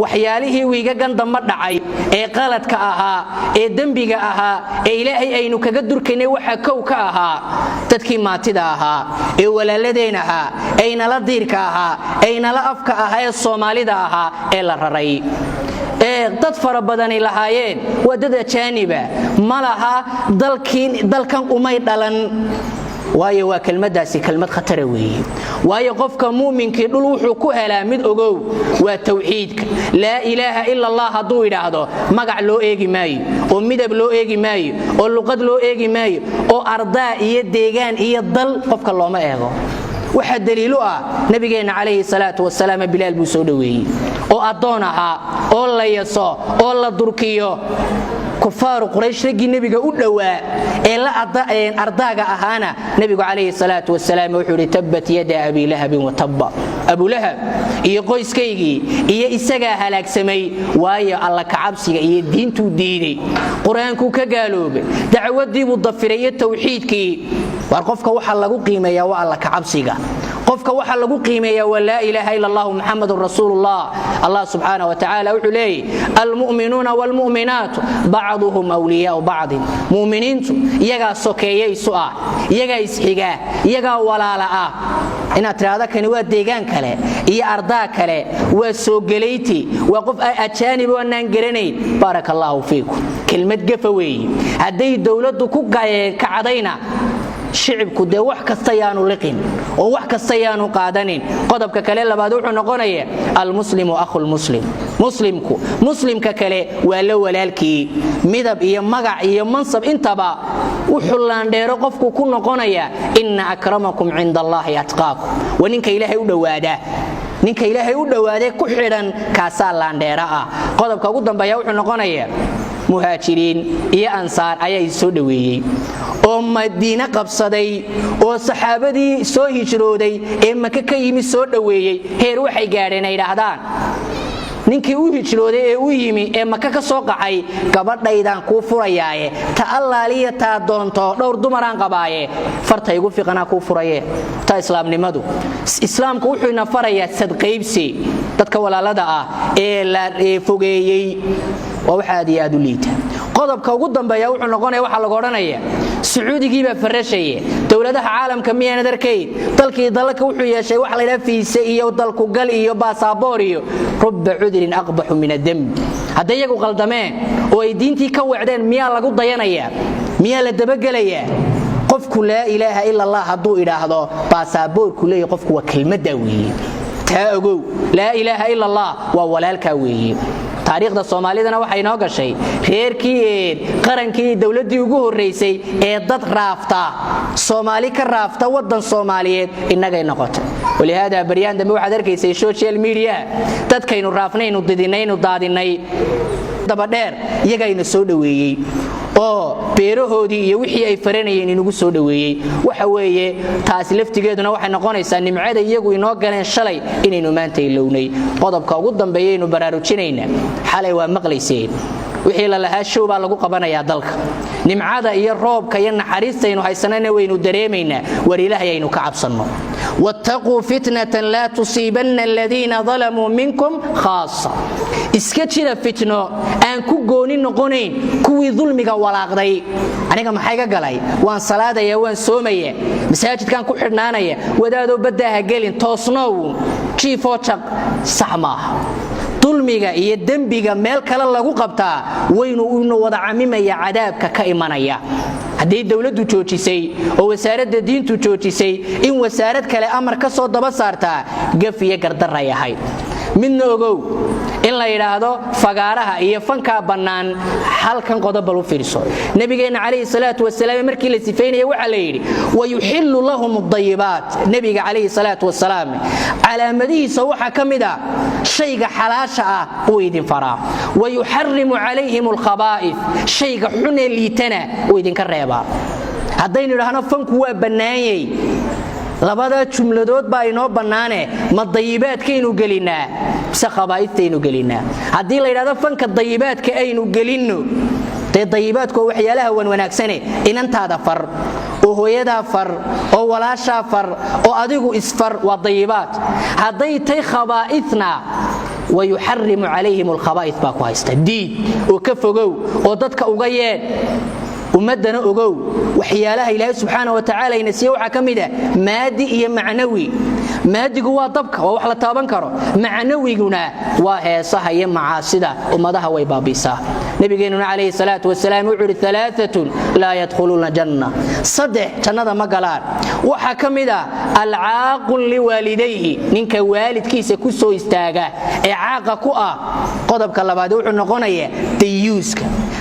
waxyaalihii wiiga gandama dhacay ee qaladka ahaa ee dambiga ahaa ee ilaahay aynu kaga durkaynay waxa kow ka ahaa dadkii maatida ahaa ee walaaladeen ahaa ee nala diirka ahaa ee nala afka ahaa ee Soomaalida ahaa ee la raray dad fara badani lahaayeen wadada jaaniba malaha dalkan umay dhalan waayo waa kelmadaasi kelmad khatar weeye waayo qofka muuminkii dhul wuxuu ku helaa mid ogow waa tawxiidka la ilaaha illa allah haduu yiraahdo magac loo eegi maayo oo midab loo eegi maayo oo luqad loo eegi maayo oo ardaa iyo deegaan iyo dal qofka looma eego waxa daliilu ah nabigeena kaleey salaatu wasalaam bilaal buu soo dhaweeyay oo adoon ahaa oo la yaso oo la durkiyo كفار قريش رجي نبي جود دواء إلا أرداء أهانا نبي عليه الصلاة والسلام وحول تبت يد أبي لهب وتب أبو لهب يقويس كيجي إسجا هلاك سمي ويا الله كعبسي الدين تديني قرآن كوكا قالوا دعوة دي مضفرية توحيد كي وقفك وحل لقو قيمة يا الله كعبسي قفك وحل لقو قيمة يا ولا إله إلا الله محمد رسول الله الله سبحانه وتعالى وحلي المؤمنون والمؤمنات بعضهم أولياء بعض مؤمنين يجا سكيي سؤال يجا إسحجا يجا ولا لا إن أترادا كانوا ديجان كله هي أرضا كله وسوقليتي وقف أجانب وننجرني بارك الله فيكم كلمة جفوي هذه الدولة دكوك كعدينا شعبك ده wax kasta yaanu liqin oo wax kasta yaanu qaadanin qodobka kale labaad wuxuu noqonayaa al muslimu akhul muslim muslimka kale waa la walaalkii midab iyo magac iyo mansab intaba wuxuu laandheero qofku ku noqonayaa inna akramakum indallahi atqaakum wa ninka ilaahay u dhawaada ku xidhan kaasa laandheera ah qodobka ugu dambeeya wuxuu noqonayaa muhaajiriin iyo ansaar ayay soo dhaweeyay oo Madiina qabsaday oo saxaabadii soo hijrooday ee Makka ka yimi soo dhaweeyay heer waxay gaadheen ay raahdaan ninkii uu hijrooday ee uu yimi ee Makka ka soo qaxay gabadhaydan ku furayaaye ta allaaliya ta doonto dhowr dumaraan qabaaye fartay ugu fiqana ku furaye ta islaamnimadu islaamku wuxuu ina farayaa sadqaybsi dadka walaalada ah ee la fogeeyay waxa aad u liita qodobka ugu dambeeya wuxuu noqonayaa waxa lagu oranayaa sacuudigiiba farashaye dawladaha caalamka miyana darkay dalkii dalka wuxuu yeeshay wax la yiraahdo fiisa iyo dalku gal iyo baasaboor iyo rubba udrin aqbahu min ad-dam haday iyagu qaldameen oo ay diintii ka wacdeen miya lagu dayanaya miya la dabagalayaa qofku la ilaaha illa allah haduu iraahdo baasaboorku leeyahay qofku waa kelmad weeye taa ogow la ilaaha illa allah waa walaalka weeye taariikhda Soomaalidana waxay noo gashay reerkii qarankii dawladii ugu horeysay ee dad raafta Soomaali ka raafta wadan Soomaaliyeed inaga noqotay walihaada bariyaan dambe waxa arkaysay social media dadkaynu raafnaynu didinaynu daadinay daba dheer iyagayna soo dhaweeyay oo beerahoodii iyo wixii ay faranayeen inagu soo dhaweeyay waxa weeye taas laftigeeduna waxay noqonaysaa nimcada iyagu inoo galeen shalay inaynu maanta ilownay qodobka ugu dambeeyaynu baraarujinayna xalay waa maqlayseen wixii la lahaa show baa lagu qabanayaa dalka nimcada iyo roobka iyo naxariistaynu haysanana waynu dareemaynaa war ilaahay aynu ka cabsano wattaqu fitnatan la tusibanna alladheena zalamu minkum khassa iska jira fitno aan ku gooni noqonayn kuwii dulmiga walaaqday aniga maxay ga galay waan salaadaya waan soomaya masaajidkan ku xidhnaanaya wadaado badaha gelin toosnow chiefo chaq saxma dulmiga iyo dambiga meel kale lagu qabtaa waynu wada camimaya cadaabka ka imanaya hadii dawladdu joojisay oo wasaaradda diintu joojisay in wasaarad kale amar ka soo daba saarta gafiye gardarra yahay midna ogow in la yiraahdo fagaaraha iyo fanka banaan halkan qodob bal u fiirso nabigeena kaleey salaatu wasalaam markii la sifeynay waxa la yiri wayuhillu lahum ad-dayyibat nabiga kaleey salaatu wasalaam calaamadihiisa waxa kamida shayga xalaasha ah oo idin faraa wayuharrimu alayhim al-khaba'ith shayga xun ee liitana oo idin ka reeba hadaynu yiraahdo fanku waa banaayay labada jumladood baa inoo banaane ma dayibaadka inuu gelinaa mise khabaa'ithta inuu gelinaa hadii la yiraahdo fanka dayibaadka aynu gelino dayibaadku waxyaalaha wanaagsan inantaada far oo hooyada far oo walaasha far oo adigu isfar waa dayibaad haday tay khabaa'ithna ويحرم عليهم الخبائث باكو هايستا ديد وكفوغو وددك uga ومدنا أجو وحيالها إلهي سبحانه وتعالى ينسيوها كمدة مادي إيه معنوي مادي جوا طبك ووحلا طابن كرو معنوي جنا وهي صحيح معاصدة ومضها ويبابيسا نبينا عليه الصلاة والسلام يقول ثلاثة لا يدخلون الجنة صدق جنة مقالات وحكمدة العاق لوالديه نينك والد كيس كسو استاجا إعاقة كؤا قضبك الله بعد وحنا قنية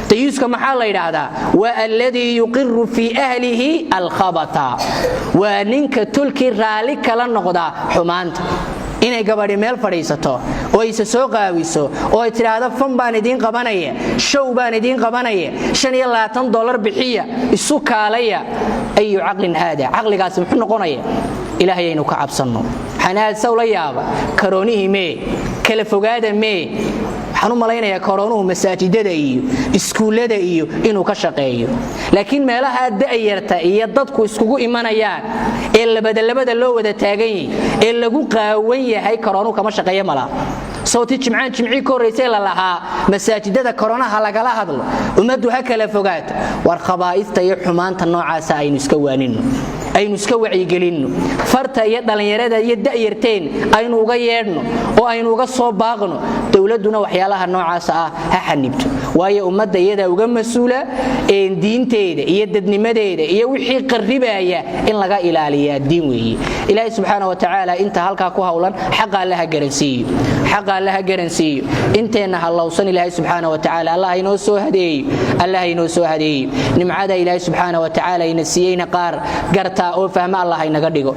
تيوسك محل هذا والذي يقر في أهله الخبطة وننك تلك رالك للنقضة حمانت inay gabadhi meel fadhiisato oo ay soo qaawiso oo ay tiraahdo fan baan idin qabanaya show baan idin qabanaya $25 bixiya isu kaalaya ayu aqlin hada aqligaas muxuu noqonaya ilaahay inuu ka cabsano xanaad sawla yaaba karoonihi mee kala fogaada mee waxaan u malaynayaa koroonuhu masaajidada iyo iskuulada iyo inuu ka shaqeeyo laakiin meelaha da'yarta iyo dadku iskugu imanayaan ee labada loo wada taagan yahay ee lagu qaawan yahay koroonuhu kama shaqeeyo mala صوتي جمعان جمعي كوريسي لها مساجدة كورونا لغلا هادلو ومدو هكلا فوقات والخبائث تاي حمان تنوعاسا اي نسكوانينو اي نسكوعي قلينو فرتا يدالن يرادا يدا يرتين اي نوغا ييرنو او اي نوغا سو باقنو دولدنا وحيالها نوعاسا ها حنيبتو واي امدا يدا uga masuula ee diinteeda iyo dadnimadeeda iyo wixii qarribaya in laga ilaaliyo diin weeye ilaahay subhanahu wa ta'ala inta halka ku hawlan xaq allaha garansiyo xaq allaha garansiyo inteena halawsan ilaahay subhanahu wa ta'ala allah inoo soo hadeey nimcada ilaahay subhanahu wa ta'ala ina siiyayna qaar garta oo fahma allah inaga dhigo